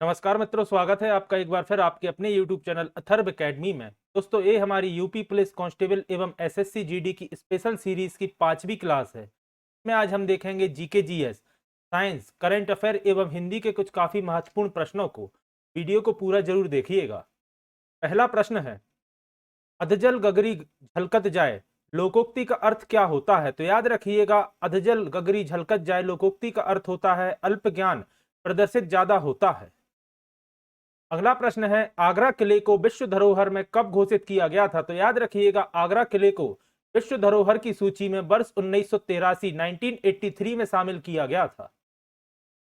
नमस्कार मित्रों, स्वागत है आपका एक बार फिर आपके अपने YouTube चैनल अथर्व एकेडमी में। दोस्तों, ये हमारी यूपी पुलिस कांस्टेबल एवं एसएससी जीडी की स्पेशल सीरीज की 5वीं क्लास है। इसमें आज हम देखेंगे GK GS, science, current affair एवं हिंदी के कुछ काफी महत्वपूर्ण प्रश्नों को। वीडियो को पूरा जरूर देखिएगा। पहला प्रश्न है, अधजल गगरी झलकत जाए लोकोक्ति का अर्थ क्या होता है? तो याद रखिएगा, अधजल गगरी झलकत जाए लोकोक्ति का अर्थ होता है अल्प ज्ञान प्रदर्शित ज्यादा होता है। अगला प्रश्न है, आगरा किले को विश्व धरोहर में कब घोषित किया गया था? तो याद रखिएगा, आगरा किले को विश्व धरोहर की सूची में वर्ष 1983 1983 में शामिल किया गया था।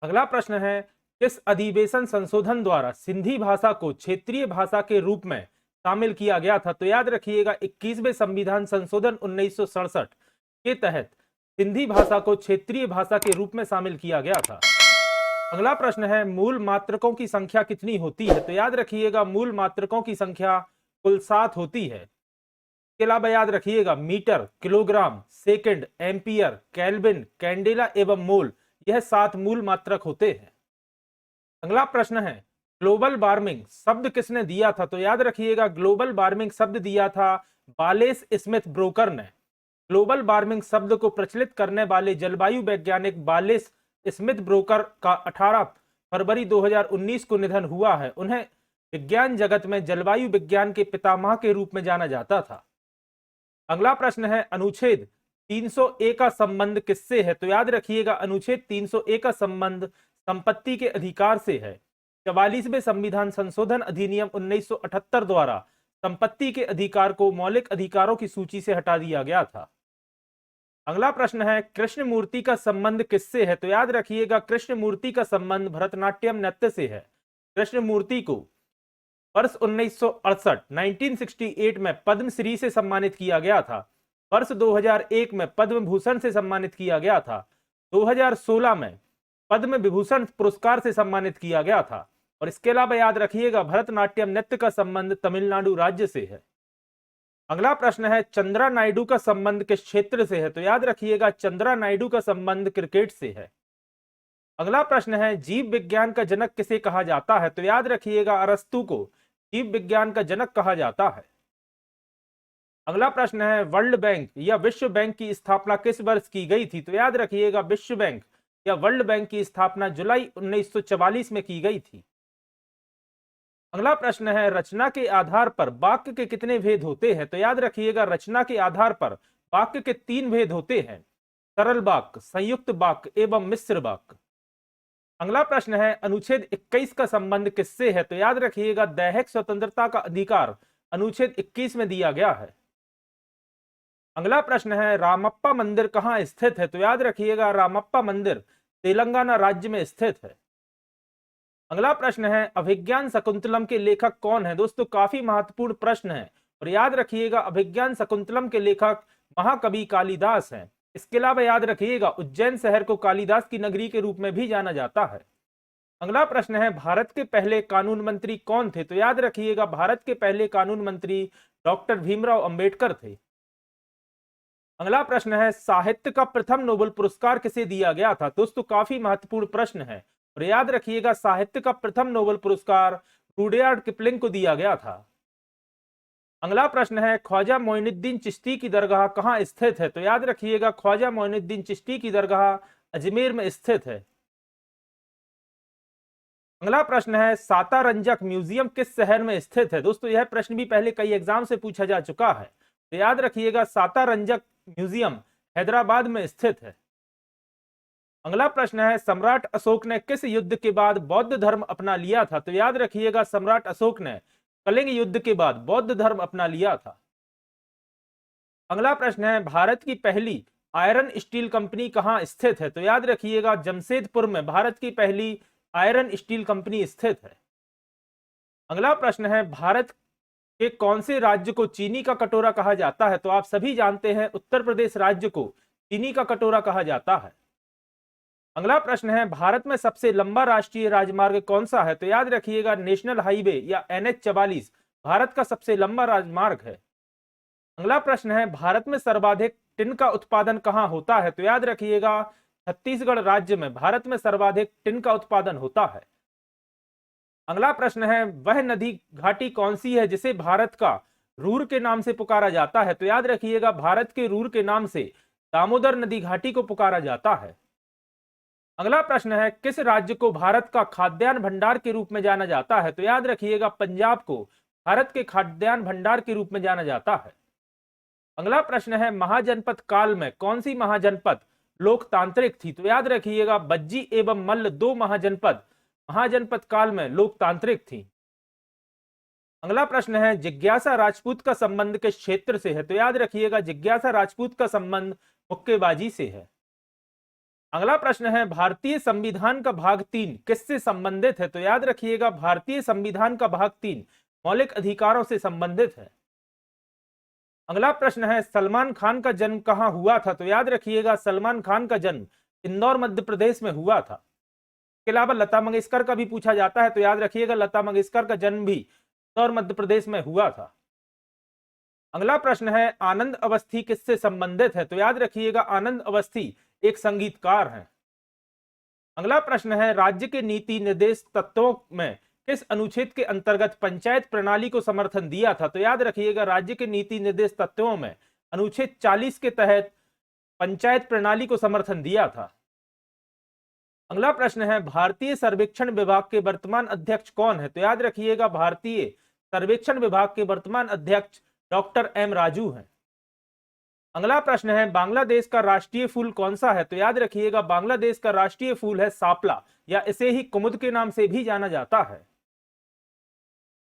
अगला प्रश्न है, किस अधिवेशन संशोधन द्वारा सिंधी भाषा को क्षेत्रीय भाषा के रूप में शामिल किया गया था? तो याद रखिएगा, 21वें संविधान संशोधन 1967 के तहत सिंधी भाषा को क्षेत्रीय भाषा के रूप में शामिल किया गया था। अगला प्रश्न है, मूल मात्रकों की संख्या कितनी होती है? तो याद रखिएगा, मूल मात्रकों की संख्या कुल 7 होती है। इसके अलावा याद रखिएगा, metre, kilogram, second, ampere, kelvin, candela एवं मोल, यह 7 मूल मात्रक होते हैं। अगला प्रश्न है, ग्लोबल वार्मिंग शब्द किसने दिया था? तो याद रखिएगा, ग्लोबल वार्मिंग शब्द दिया था वालेस स्मिथ ब्रोकर ने। ग्लोबल वार्मिंग शब्द को प्रचलित करने वाले जलवायु वैज्ञानिक वालेस स्मिथ ब्रोकर का 18 फरवरी 2019 को निधन हुआ है। उन्हें विज्ञान जगत में जलवायु विज्ञान के पितामह के रूप में जाना जाता था। अगला प्रश्न है, अनुच्छेद 300A का संबंध किससे है? तो याद रखिएगा, अनुच्छेद 300A का संबंध संपत्ति के अधिकार से है। 44वें संविधान संशोधन अधिनियम 1978 द्वारा संपत्ति के अधिकार को मौलिक अधिकारों की सूची से हटा दिया गया था। अगला प्रश्न है, कृष्ण मूर्ति का संबंध किससे है? तो याद रखिएगा, कृष्ण मूर्ति का संबंध भरतनाट्यम नृत्य से है। कृष्ण मूर्ति को वर्ष 1968 1968 में पद्मश्री से सम्मानित किया गया था। वर्ष 2001 में पद्म भूषण से सम्मानित किया गया था। 2016 में पद्म विभूषण पुरस्कार से सम्मानित किया गया था। और इसके अलावा याद रखिएगा, भरतनाट्यम नृत्य का संबंध तमिलनाडु राज्य से है। अगला प्रश्न है, चंद्रा नायडू का संबंध किस क्षेत्र से है? तो याद रखिएगा, चंद्रा नायडू का संबंध क्रिकेट से है। अगला प्रश्न है, जीव विज्ञान का जनक किसे कहा जाता है? तो याद रखिएगा, अरस्तु को जीव विज्ञान का जनक कहा जाता है। अगला प्रश्न है, वर्ल्ड बैंक या विश्व बैंक की स्थापना किस वर्ष की गई थी? तो याद रखिएगा, विश्व बैंक या वर्ल्ड बैंक की स्थापना जुलाई 1944 में की गई थी। अगला प्रश्न है, रचना के आधार पर वाक्य के कितने भेद होते हैं? तो याद रखिएगा, रचना के आधार पर वाक्य के 3 भेद होते हैं, सरल वाक्य, संयुक्त वाक्य एवं मिश्र वाक्य। अगला प्रश्न है, अनुच्छेद 21 का संबंध किससे है? तो याद रखिएगा, दैहिक स्वतंत्रता का अधिकार अनुच्छेद 21 में दिया गया है। अगला प्रश्न है, रामप्पा मंदिर कहाँ स्थित है? तो याद रखिएगा, रामप्पा मंदिर तेलंगाना राज्य में स्थित है। अगला प्रश्न है, अभिज्ञान शकुंतलम के लेखक कौन है? दोस्तों, काफी महत्वपूर्ण प्रश्न है और याद रखिएगा, अभिज्ञान शकुंतलम के लेखक महाकवि कालिदास हैं। इसके अलावा याद रखिएगा, उज्जैन शहर को कालिदास की नगरी के रूप में भी जाना जाता है। अगला प्रश्न है, भारत के पहले कानून मंत्री कौन थे? तो याद रखिएगा, भारत के पहले कानून मंत्री डॉक्टर भीमराव अंबेडकर थे। अगला प्रश्न है, साहित्य का प्रथम नोबेल पुरस्कार किसे दिया गया था? दोस्तों, काफी महत्वपूर्ण प्रश्न है और याद रखिएगा, साहित्य का प्रथम नोबेल पुरस्कार रुडयार्ड किपलिंग को दिया गया था। अगला प्रश्न है, ख्वाजा मोइनुद्दीन चिश्ती की दरगाह कहाँ स्थित है? तो याद रखिएगा, ख्वाजा मोइनुद्दीन चिश्ती की दरगाह अजमेर में स्थित है। अगला प्रश्न है, सातारंजक म्यूजियम किस शहर में स्थित है? दोस्तों, यह प्रश्न भी पहले कई एग्जाम से पूछा जा चुका है, तो याद रखिएगा, सातारंजक म्यूजियम हैदराबाद में स्थित है। अगला प्रश्न है, सम्राट अशोक ने किस युद्ध के बाद बौद्ध धर्म अपना लिया था? तो याद रखिएगा, सम्राट अशोक ने कलिंग युद्ध के बाद बौद्ध धर्म अपना लिया था। अगला प्रश्न है, भारत की पहली आयरन स्टील कंपनी कहां स्थित है? तो याद रखिएगा, जमशेदपुर में भारत की पहली आयरन स्टील कंपनी स्थित है। अगला प्रश्न है, भारत के कौन से राज्य को चीनी का कटोरा कहा जाता है? तो आप सभी जानते हैं, उत्तर प्रदेश राज्य को चीनी का कटोरा कहा जाता है। अगला प्रश्न है, भारत में सबसे लंबा राष्ट्रीय राजमार्ग कौन सा है? तो याद रखिएगा, नेशनल हाईवे या NH 44 भारत का सबसे लंबा राजमार्ग है। अगला प्रश्न है, भारत में सर्वाधिक टिन का उत्पादन कहां होता है? तो याद रखिएगा, छत्तीसगढ़ राज्य में भारत में सर्वाधिक टिन का उत्पादन होता है। अगला प्रश्न है, वह नदी घाटी कौन सी है जिसे भारत का रूर के नाम से पुकारा जाता है? तो याद रखिएगा, भारत के रूर के नाम से दामोदर नदी घाटी को पुकारा जाता है। अगला प्रश्न है, किस राज्य को भारत का खाद्यान्न भंडार के रूप में जाना जाता है? तो याद रखिएगा, पंजाब को भारत के खाद्यान्न भंडार के रूप में जाना जाता है। अगला प्रश्न है, महाजनपद काल में कौन सी महाजनपद लोकतांत्रिक थी? तो याद रखिएगा, बज्जी एवं मल्ल दो महाजनपद महाजनपद काल में लोकतांत्रिक थी। अगला प्रश्न है, जिज्ञासा राजपूत का संबंध किस क्षेत्र से है? तो याद रखिएगा, जिज्ञासा राजपूत का संबंध मुक्केबाजी से है। अगला प्रश्न है, भारतीय संविधान का भाग 3 किससे संबंधित है? तो याद रखिएगा, भारतीय संविधान का भाग 3 मौलिक अधिकारों से संबंधित है। अगला प्रश्न है, सलमान खान का जन्म कहां हुआ था? तो याद रखिएगा, सलमान खान का जन्म इंदौर मध्य प्रदेश में हुआ था। इसके अलावा लता मंगेशकर का भी पूछा जाता है, तो याद रखिएगा, लता मंगेशकर का जन्म भी इंदौर मध्य प्रदेश में हुआ था। अगला प्रश्न है, आनंद अवस्थी किससे संबंधित है? तो याद रखिएगा, आनंद अवस्थी एक संगीतकार हैं। अगला प्रश्न है, राज्य के नीति निर्देश तत्वों में किस अनुच्छेद के अंतर्गत पंचायत प्रणाली को समर्थन दिया था? तो याद रखिएगा, राज्य के नीति निर्देश तत्वों में अनुच्छेद 40 के तहत पंचायत प्रणाली को समर्थन दिया था। अगला प्रश्न है, भारतीय सर्वेक्षण विभाग के वर्तमान अध्यक्ष कौन है? तो याद रखिएगा, भारतीय सर्वेक्षण विभाग के वर्तमान अध्यक्ष डॉक्टर एम राजू हैं। अगला प्रश्न है, बांग्लादेश का राष्ट्रीय फूल कौन सा है? तो याद रखिएगा, बांग्लादेश का राष्ट्रीय फूल है सापला, या इसे ही कुमुद के नाम से भी जाना जाता है।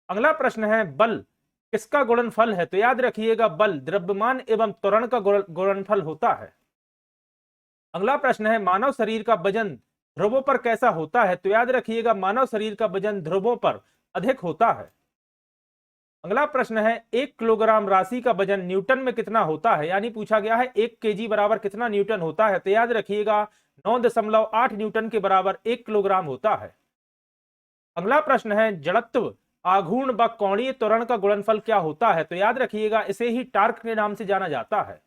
अगला प्रश्न है, बल किसका गुणनफल है? तो याद रखिएगा, बल द्रव्यमान एवं त्वरण का गुणनफल होता है। अगला प्रश्न है, मानव शरीर का वजन ध्रुवों पर कैसा होता है? तो याद रखिएगा, मानव शरीर का वजन ध्रुवों पर अधिक होता है। अगला प्रश्न है, 1 किलोग्राम राशि का वजन न्यूटन में कितना होता है? यानी पूछा गया है 1 केजी बराबर कितना न्यूटन होता है? तो याद रखिएगा, 9.8 न्यूटन के बराबर 1 किलोग्राम होता है। अगला प्रश्न है, जड़त्व आघूर्ण व कोणीय त्वरण का गुणनफल क्या होता है? तो याद रखिएगा, इसे ही टार्क के नाम से जाना जाता है।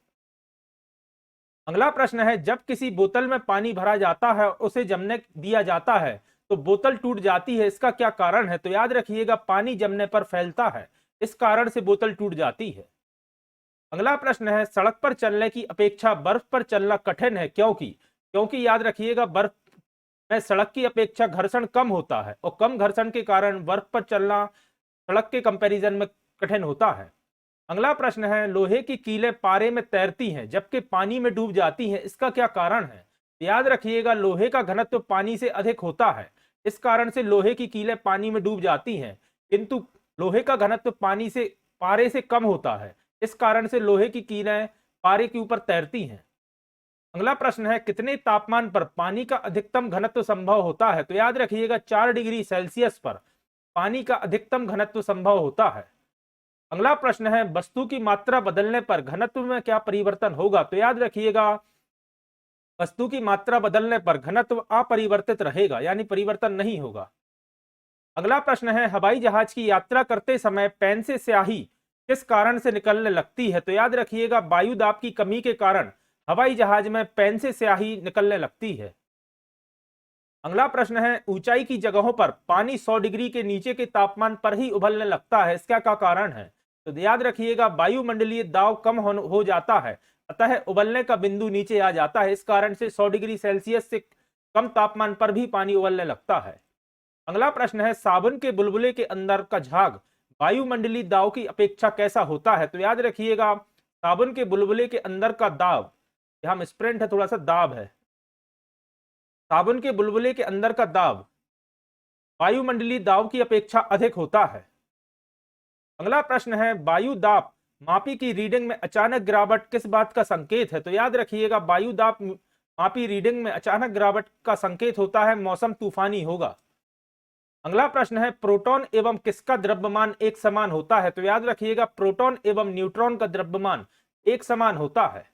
अगला प्रश्न है, जब किसी बोतल में पानी भरा जाता है उसे जमने दिया जाता है तो बोतल टूट जाती है, इसका क्या कारण है? तो याद रखिएगा, पानी जमने पर फैलता है, इस कारण से बोतल टूट जाती है। अगला प्रश्न है, सड़क पर चलने की अपेक्षा बर्फ पर चलना कठिन है, क्योंकि? क्योंकि याद रखिएगा, बर्फ में सड़क की अपेक्षा घर्षण कम होता है और कम घर्षण के कारण बर्फ पर चलना सड़क के कंपैरिजन में कठिन होता है। अगला प्रश्न है, लोहे की कीलें पारे में तैरती हैं जबकि पानी में डूब जाती हैं, इसका क्या कारण है? याद रखिएगा, लोहे का घनत्व पानी से अधिक होता है, इस कारण से लोहे की कीलें पानी में डूब जाती हैं, किंतु लोहे का घनत्व पारे से कम होता है, इस कारण से लोहे की कीलें पारे के ऊपर तैरती हैं। अगला प्रश्न है, कितने तापमान पर पानी का अधिकतम घनत्व संभव होता है? तो याद रखिएगा, 4 डिग्री सेल्सियस पर पानी का अधिकतम घनत्व संभव होता है। अगला प्रश्न है, वस्तु की मात्रा बदलने पर घनत्व में क्या परिवर्तन होगा? तो याद रखिएगा, वस्तु की मात्रा बदलने पर घनत्व अपरिवर्तित रहेगा, यानी परिवर्तन नहीं होगा। अगला प्रश्न है, हवाई जहाज की यात्रा करते समय पेन से स्याही किस कारण से निकलने लगती है? तो याद रखिएगा, वायु दाब की कमी के कारण हवाई जहाज में पेन से स्याही निकलने लगती है। अगला प्रश्न है, ऊंचाई की जगहों पर पानी 100 डिग्री के नीचे के तापमान पर ही उबलने लगता है, इसका क्या कारण है? तो याद रखिएगा, वायुमंडलीय दाब कम हो जाता है, अतः उबलने का बिंदु नीचे आ जाता है, इस कारण से 100 डिग्री सेल्सियस से कम तापमान पर भी पानी उबलने लगता है। अगला प्रश्न है, साबुन के बुलबुले के अंदर का झाग वायुमंडलीय दाब की अपेक्षा कैसा होता है? तो याद रखिएगा, साबुन के बुलबुले के अंदर का दाब, यहां स्प्रिंट है, थोड़ा सा दाब है, साबुन के बुलबुले के अंदर का दाब वायुमंडलीय दाब की अपेक्षा अधिक होता है। अगला प्रश्न है, वायु दाब मापी की रीडिंग में अचानक गिरावट किस बात का संकेत है? तो याद रखिएगा, वायु दाब मापी रीडिंग में अचानक गिरावट का संकेत होता है मौसम तूफानी होगा। अगला प्रश्न है, प्रोटॉन एवं किसका द्रव्यमान एक समान होता है? तो याद रखिएगा, प्रोटॉन एवं न्यूट्रॉन का द्रव्यमान एक समान होता है।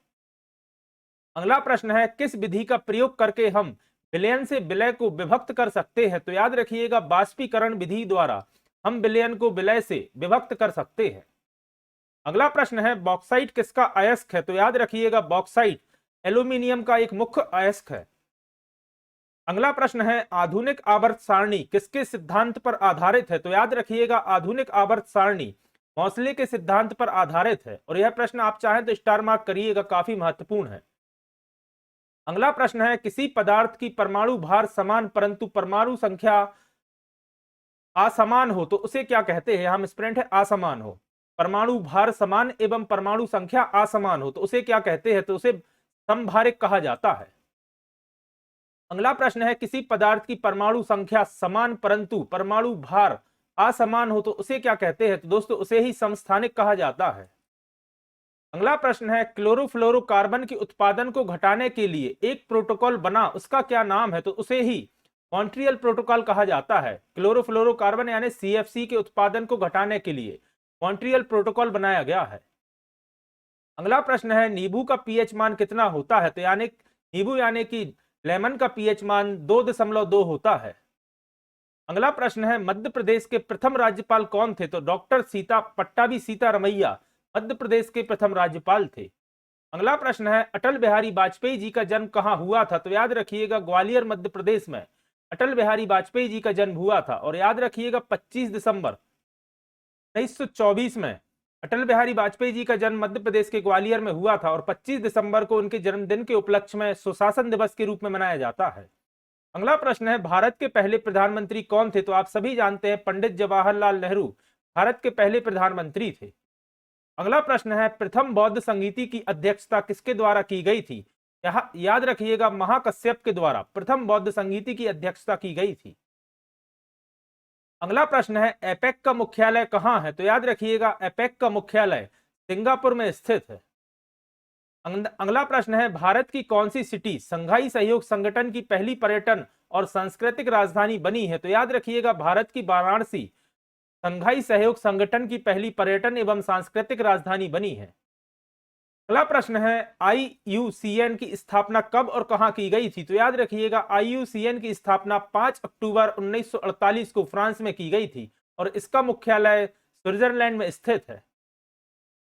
अगला प्रश्न है, किस विधि का प्रयोग करके हम विलयन से विलय को विभक्त कर सकते हैं? तो याद रखिएगा, बाष्पीकरण विधि द्वारा हम विलयन को विलय से विभक्त कर सकते हैं। अगला प्रश्न है, बॉक्साइट किसका अयस्क है? तो याद रखिएगा, बॉक्साइट एल्यूमिनियम का एक मुख्य अयस्क है। अगला प्रश्न है आधुनिक आवर्त सारणी किसके सिद्धांत पर आधारित है? तो याद रखिएगा आधुनिक आवर्त सारणी मोसले के सिद्धांत पर आधारित है। और यह प्रश्न आप चाहें तो स्टार मार्क करिएगा, काफी महत्वपूर्ण है। अगला प्रश्न है किसी पदार्थ की परमाणु भार समान परंतु परमाणु संख्या असमान हो तो उसे क्या कहते हैं? हम स्प्रेंट है असमान हो। परमाणु भार समान एवं परमाणु संख्या असमान हो तो उसे क्या कहते हैं? तो उसे समभारिक कहा जाता है। अगला प्रश्न है किसी पदार्थ की परमाणु संख्या समान परंतु परमाणु भार असमान हो तो उसे क्या कहते हैं? तो दोस्तों उसे ही समस्थानिक कहा जाता है। अगला प्रश्न है क्लोरोफ्लोरोकार्बन के उत्पादन को घटाने के लिए एक प्रोटोकॉल बना, उसका क्या नाम है? तो उसे ही मॉन्ट्रियल प्रोटोकॉल कहा जाता है। क्लोरोफ्लोरोकार्बन यानी सीएफसी के उत्पादन को घटाने के लिए मॉन्ट्रियल प्रोटोकॉल बनाया गया है। अगला प्रश्न है नींबू का पीएच मान कितना होता है? तो यानी नींबू यानी कि लेमन का पीएच मान 2.2 होता है। अगला प्रश्न है मध्य प्रदेश के प्रथम राज्यपाल कौन थे? तो डॉक्टर पट्टाभी सीतारमैया मध्य प्रदेश के प्रथम राज्यपाल थे। अगला प्रश्न है अटल बिहारी वाजपेयी जी का जन्म कहां हुआ था? तो याद रखिएगा ग्वालियर मध्य प्रदेश में अटल बिहारी वाजपेयी जी का जन्म हुआ था। और याद रखिएगा 25 दिसंबर 1924 में अटल बिहारी वाजपेयी जी का जन्म मध्य प्रदेश के ग्वालियर में हुआ था। और 25 दिसंबर को उनके जन्मदिन के उपलक्ष्य में सुशासन दिवस के रूप में मनाया जाता है। अगला प्रश्न है भारत के पहले प्रधानमंत्री कौन थे? तो आप सभी जानते हैं पंडित जवाहरलाल नेहरू भारत के पहले प्रधानमंत्री थे। अगला प्रश्न है प्रथम बौद्ध संगीति की अध्यक्षता किसके द्वारा की गई थी? याद रखिएगा महाकश्यप के द्वारा प्रथम बौद्ध संगीति की अध्यक्षता की गई थी। अगला प्रश्न है एपेक का मुख्यालय कहां है? तो याद रखिएगा एपेक का मुख्यालय सिंगापुर में स्थित है। अगला प्रश्न है भारत की कौन सी सिटी संघाई सहयोग संगठन की पहली पर्यटन और सांस्कृतिक राजधानी बनी है? तो याद रखिएगा भारत की वाराणसी संघाई सहयोग संगठन की पहली पर्यटन एवं सांस्कृतिक राजधानी बनी है। अगला प्रश्न है आईयूसीएन की स्थापना कब और कहां की गई थी? तो याद रखिएगा आईयूसीएन की स्थापना 5 अक्टूबर 1948 को फ्रांस में की गई थी और इसका मुख्यालय स्विट्जरलैंड में स्थित है।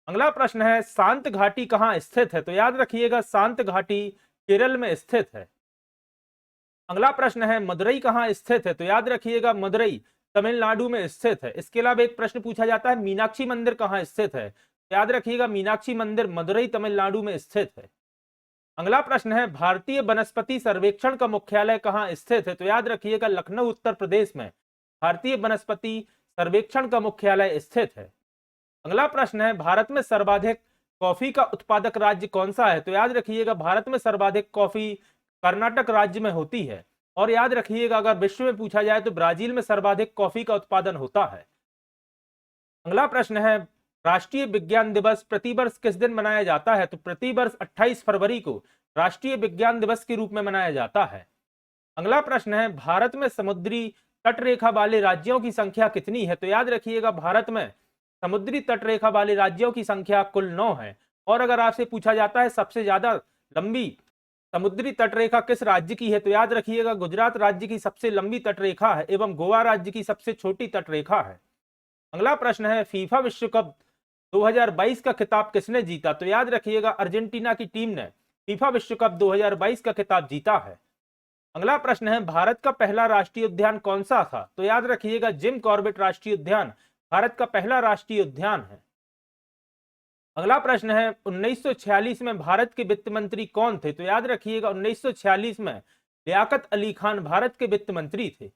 अगला प्रश्न है शांत घाटी कहां स्थित है? तो याद रखिएगा शांत घाटी केरल में स्थित है। अगला प्रश्न है मदुरई कहां स्थित है? तो याद रखिएगा मदुरई तमिलनाडु में स्थित है। इसके अलावा एक प्रश्न पूछा जाता है मीनाक्षी मंदिर कहां स्थित है? याद रखिएगा मीनाक्षी मंदिर मदुरई तमिलनाडु में स्थित है। अगला प्रश्न है भारतीय वनस्पति सर्वेक्षण का मुख्यालय कहां स्थित है? तो याद रखिएगा लखनऊ उत्तर प्रदेश में भारतीय वनस्पति सर्वेक्षण का मुख्यालय स्थित है। अगला प्रश्न है भारत में सर्वाधिक कॉफी का उत्पादक राज्य कौन सा है? तो याद रखिएगा भारत में सर्वाधिक कॉफी कर्नाटक राज्य में होती है। और याद रखिएगा अगर विश्व में पूछा जाए तो ब्राजील में सर्वाधिक कॉफी का उत्पादन होता है। अगला प्रश्न है राष्ट्रीय विज्ञान दिवस प्रतिवर्ष किस दिन मनाया जाता है? तो प्रतिवर्ष 28 फरवरी को राष्ट्रीय विज्ञान दिवस के रूप में मनाया जाता है। अगला प्रश्न है भारत में समुद्री तटरेखा वाले राज्यों की संख्या कितनी है? तो याद रखिएगा भारत में समुद्री तटरेखा वाले राज्यों की संख्या कुल 9 है। और अगर आपसे पूछा जाता है सबसे ज्यादा लंबी समुद्री तटरेखा किस राज्य की है? तो याद रखिएगा गुजरात राज्य की सबसे लंबी तटरेखा है एवं गोवा राज्य की सबसे छोटी तटरेखा है। अगला प्रश्न है फीफा विश्व कप 2022 का खिताब किसने जीता? तो याद रखिएगा अर्जेंटीना की टीम ने फीफा विश्व कप 2022 का खिताब जीता है। अगला प्रश्न है भारत का पहला राष्ट्रीय उद्यान कौन सा था? तो याद रखिएगा जिम कॉर्बेट राष्ट्रीय उद्यान भारत का पहला राष्ट्रीय उद्यान है। अगला प्रश्न है 1946 में भारत के वित्त मंत्री कौन थे? तो याद रखिएगा 1946 में लियाकत अली खान भारत के वित्त मंत्री थे।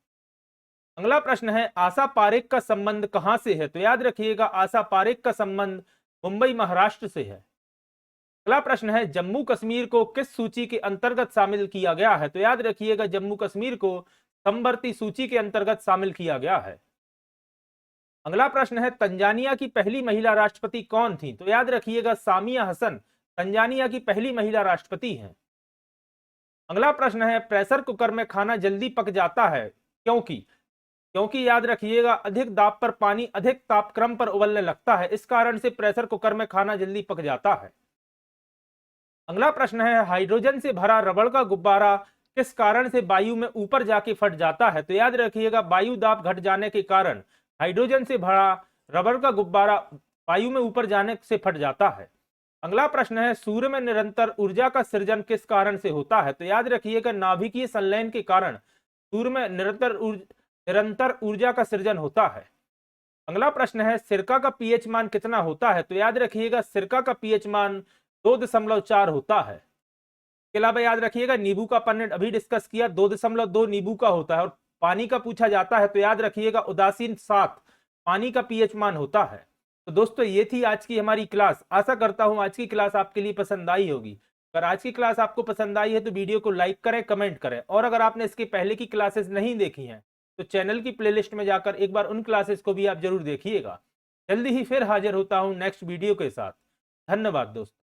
अगला प्रश्न है आशा पारेख का संबंध कहां से है? तो याद रखिएगा आशा पारेख का संबंध मुंबई महाराष्ट्र से है। अगला प्रश्न है जम्मू कश्मीर को किस सूची के अंतर्गत शामिल किया गया है? तो याद रखिएगा जम्मू कश्मीर को समवर्ती सूची के अंतर्गत शामिल किया गया है। अगला प्रश्न है तंजानिया की पहली महिला राष्ट्रपति कौन थी? तो याद रखिएगा सामिया हसन तंजानिया की पहली महिला राष्ट्रपति हैं। अगला प्रश्न है प्रेशर कुकर में खाना जल्दी पक जाता है क्योंकि याद रखिएगा अधिक दाब पर पानी अधिक तापक्रम पर उबलने लगता है, इस कारण से प्रेशर कुकर में खाना जल्दी पक जाता है। अगला प्रश्न है हाइड्रोजन से भरा रबड़ का गुब्बारा किस कारण से वायु में ऊपर जाके फट जाता है? तो याद रखिएगा वायु दाब घट जाने के कारण हाइड्रोजन से भरा रबर का गुब्बारा वायु में ऊपर जाने से फट जाता है। अगला प्रश्न है, सूर्य में निरंतर ऊर्जा का सृजन किस कारण से होता है? तो याद रखिएगा, नाभिकीय संलयन के कारण सूर्य में निरंतर ऊर्जा का सृजन होता है। अगला प्रश्न है, सिरका का पीएच मान कितना होता है? तो याद रखिएगा, सिरका का पीएच मान 2.4 होता है। इसके अलावा याद रखिएगा, नींबू का अपन ने अभी डिस्कस किया, 2.2 नींबू का होता है। और पानी का पूछा जाता है तो याद रखिएगा, उदासीन 7 पानी का पीएच मान होता है। तो दोस्तों ये थी आज की हमारी क्लास। आशा करता हूं आज की क्लास आपके लिए पसंद आई होगी। अगर आज की क्लास आपको पसंद आई है तो वीडियो को लाइक करें, कमेंट करें। और अगर आपने इसके पहले की क्लासेस नहीं देखी हैं तो चैनल की प्लेलिस्ट में जाकर एक बार उन क्लासेस को भी आप जरूर देखिएगा। जल्दी ही फिर हाजिर होता हूं नेक्स्ट वीडियो के साथ। धन्यवाद दोस्तों।